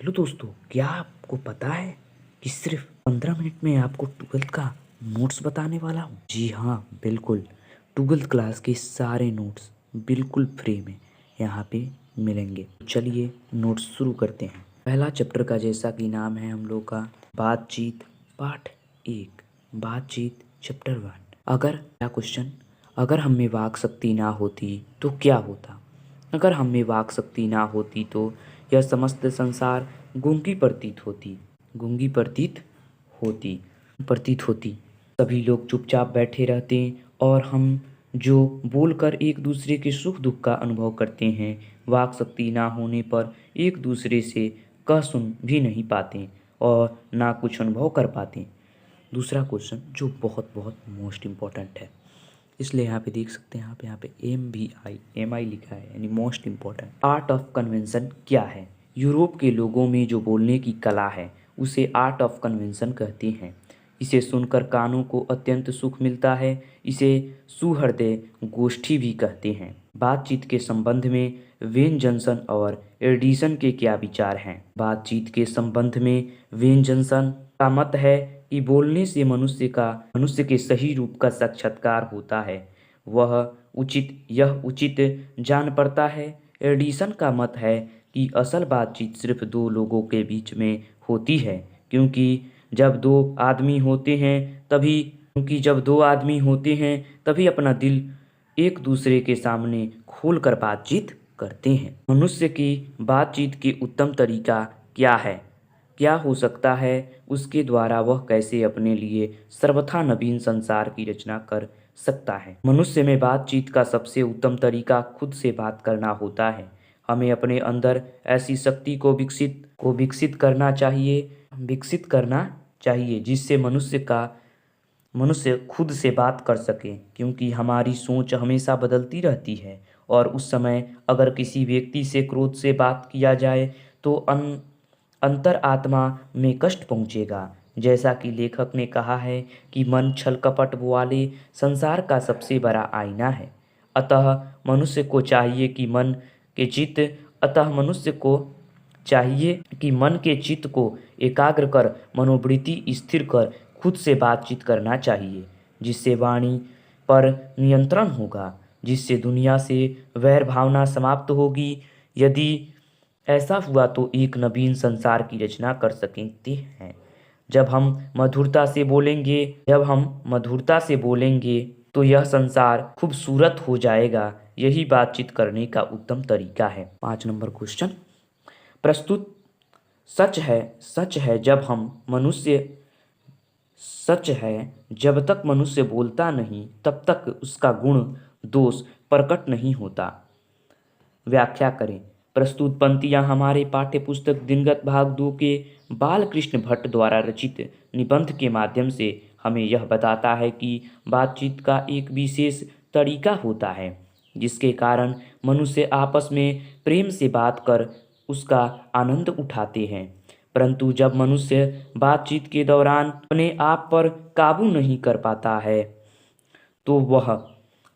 Hello दोस्तों, क्या आपको पता है कि सिर्फ 15 मिनट में आपको 12th का नोट्स बताने वाला हूँ। जी हाँ, बिल्कुल 12th क्लास के सारे नोट्स बिल्कुल फ्री में यहाँ पे मिलेंगे। चलिए नोट्स शुरू करते हैं। पहला चैप्टर का जैसा कि नाम है हम लोग का बातचीत पाठ 1, बातचीत चैप्टर 1। क्या क्वेश्चन, अगर हम में वाक शक्ति ना होती तो क्या होता? अगर हम में वाक शक्ति ना होती तो यह समस्त संसार गूंगी प्रतीत होती। सभी लोग चुपचाप बैठे रहते और हम जो बोलकर एक दूसरे के सुख दुख का अनुभव करते हैं, वाक शक्ति ना होने पर एक दूसरे से कह सुन भी नहीं पाते और ना कुछ अनुभव कर पाते। दूसरा क्वेश्चन जो बहुत बहुत मोस्ट इम्पॉर्टेंट है, इसलिए यहाँ पे देख सकते हैं, यहाँ पे MI लिखा है, यानी most important. Art of convention क्या है? यूरोप के लोगों में जो बोलने की कला है उसे आर्ट ऑफ कन्वेंशन कहते हैं। इसे सुनकर कानों को अत्यंत सुख मिलता है। इसे सुहृदय गोष्ठी भी कहते हैं। बातचीत के संबंध में वेन जॉनसन और एडिसन के क्या विचार हैं? बातचीत के संबंध में वेन जॉनसन का मत है कि बोलने से मनुष्य के सही रूप का साक्षात्कार होता है। यह उचित जान पड़ता है। एडिसन का मत है कि असल बातचीत सिर्फ दो लोगों के बीच में होती है, क्योंकि जब दो आदमी होते हैं तभी अपना दिल एक दूसरे के सामने खोलकर बातचीत करते हैं। मनुष्य की बातचीत की उत्तम तरीका क्या है? क्या हो सकता है उसके द्वारा वह कैसे अपने लिए सर्वथा नवीन संसार की रचना कर सकता है? मनुष्य में बातचीत का सबसे उत्तम तरीका खुद से बात करना होता है। हमें अपने अंदर ऐसी शक्ति को विकसित करना चाहिए जिससे मनुष्य खुद से बात कर सके, क्योंकि हमारी सोच हमेशा बदलती रहती है और उस समय अगर किसी व्यक्ति से क्रोध से बात किया जाए तो अंतर आत्मा में कष्ट पहुंचेगा। जैसा कि लेखक ने कहा है कि मन छल कपट वाले संसार का सबसे बड़ा आईना है। अतः मनुष्य को चाहिए कि मन के चित्त को एकाग्र कर मनोवृत्ति स्थिर कर खुद से बातचीत करना चाहिए, जिससे वाणी पर नियंत्रण होगा, जिससे दुनिया से वैर भावना समाप्त होगी। यदि ऐसा हुआ तो एक नवीन संसार की रचना कर सकते हैं। जब हम मधुरता से बोलेंगे तो यह संसार खूबसूरत हो जाएगा। यही बातचीत करने का उत्तम तरीका है। 5 नंबर क्वेश्चन, प्रस्तुत सच है जब तक मनुष्य बोलता नहीं तब तक उसका गुण दोष प्रकट नहीं होता। व्याख्या करें। प्रस्तुत पंक्तियां हमारे पाठ्य पुस्तक दिनगत भाग 2 के बालकृष्ण भट्ट द्वारा रचित निबंध के माध्यम से हमें यह बताता है कि बातचीत का एक विशेष तरीका होता है जिसके कारण मनुष्य आपस में प्रेम से बात कर उसका आनंद उठाते हैं। परंतु जब मनुष्य बातचीत के दौरान अपने आप पर काबू नहीं कर पाता है तो वह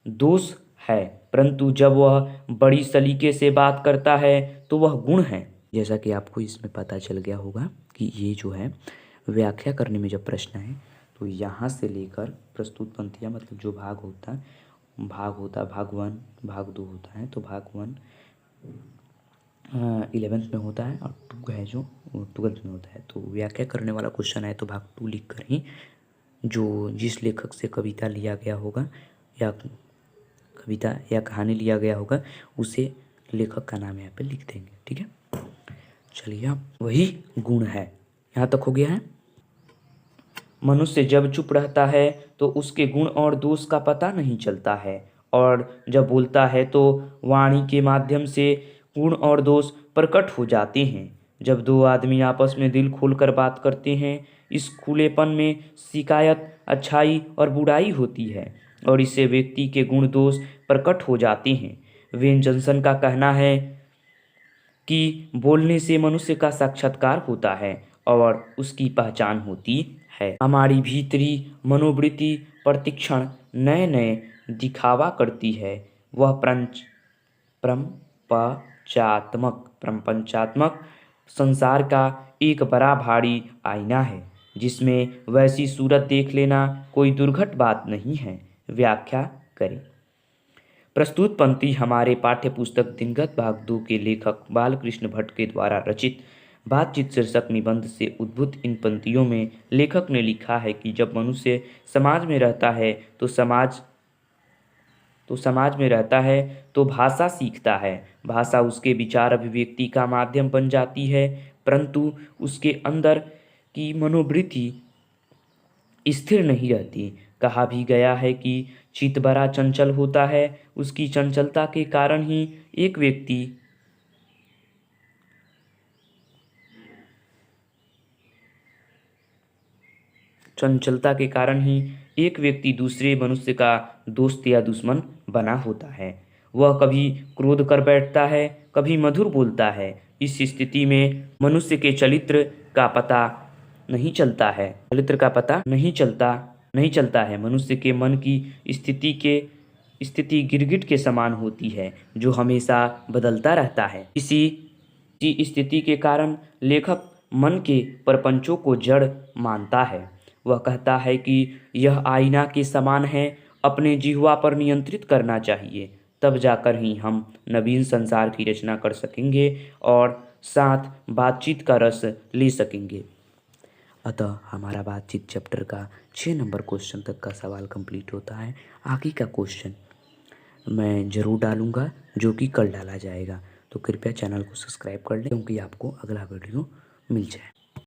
दोष है, परंतु जब वह बड़ी सलीके से बात करता है तो वह गुण है। जैसा कि आपको इसमें पता चल गया होगा कि ये जो है व्याख्या करने में जब प्रश्न है तो यहाँ से लेकर प्रस्तुत पंक्तियाँ, मतलब जो भाग होता है भाग 1 भाग 2 होता है, तो भाग 1 11th में होता है और 2 है जो 12th में होता है। तो व्याख्या करने वाला क्वेश्चन है तो भाग 2 लिख कर ही जो जिस लेखक से कविता लिया गया होगा या कहानी लिया गया होगा उसे लेखक का नाम यहाँ पे लिख देंगे। ठीक है, चलिए, अब वही गुण है। यहाँ तक हो गया है। मनुष्य जब चुप रहता है तो उसके गुण और दोष का पता नहीं चलता है, और जब बोलता है तो वाणी के माध्यम से गुण और दोष प्रकट हो जाते हैं। जब दो आदमी आपस में दिल खोलकर बात करते हैं, इस खुलेपन में शिकायत, अच्छाई और बुराई होती है और इससे व्यक्ति के गुण दोष प्रकट हो जाते हैं। वेन जॉनसन का कहना है कि बोलने से मनुष्य का साक्षात्कार होता है और उसकी पहचान होती है। हमारी भीतरी मनोवृत्ति प्रतिक्षण नए नए दिखावा करती है। वह प्रपंचात्मक संसार का एक बड़ा भारी आईना है जिसमें वैसी सूरत देख लेना कोई दुर्घट बात नहीं है। व्याख्या करें। प्रस्तुत पंक्ति हमारे पाठ्यपुस्तक दिनगत भाग 2 के लेखक बालकृष्ण भट्ट के द्वारा रचित बातचीत शीर्षक निबंध से उद्भूत इन पंक्तियों में लेखक ने लिखा है कि जब मनुष्य समाज में रहता है तो भाषा सीखता है। भाषा उसके विचार अभिव्यक्ति का माध्यम बन जाती है, परंतु उसके अंदर की मनोवृत्ति स्थिर नहीं रहती। कहा भी गया है कि चित्त बड़ा चंचल होता है। उसकी चंचलता के कारण ही एक व्यक्ति दूसरे मनुष्य का दोस्त या दुश्मन बना होता है। वह कभी क्रोध कर बैठता है, कभी मधुर बोलता है। इस स्थिति में मनुष्य के चरित्र का पता नहीं चलता है। मनुष्य के मन की स्थिति गिरगिट के समान होती है जो हमेशा बदलता रहता है। इसी स्थिति के कारण लेखक मन के प्रपंचों को जड़ मानता है। वह कहता है कि यह आईना के समान है, अपने जिह्वा पर नियंत्रित करना चाहिए, तब जाकर ही हम नवीन संसार की रचना कर सकेंगे और साथ बातचीत का रस ले सकेंगे। अतः हमारा बातचीत चैप्टर का 6 नंबर क्वेश्चन तक का सवाल कंप्लीट होता है। आगे का क्वेश्चन मैं ज़रूर डालूंगा जो कि कल डाला जाएगा, तो कृपया चैनल को सब्सक्राइब कर लें क्योंकि आपको अगला वीडियो मिल जाए।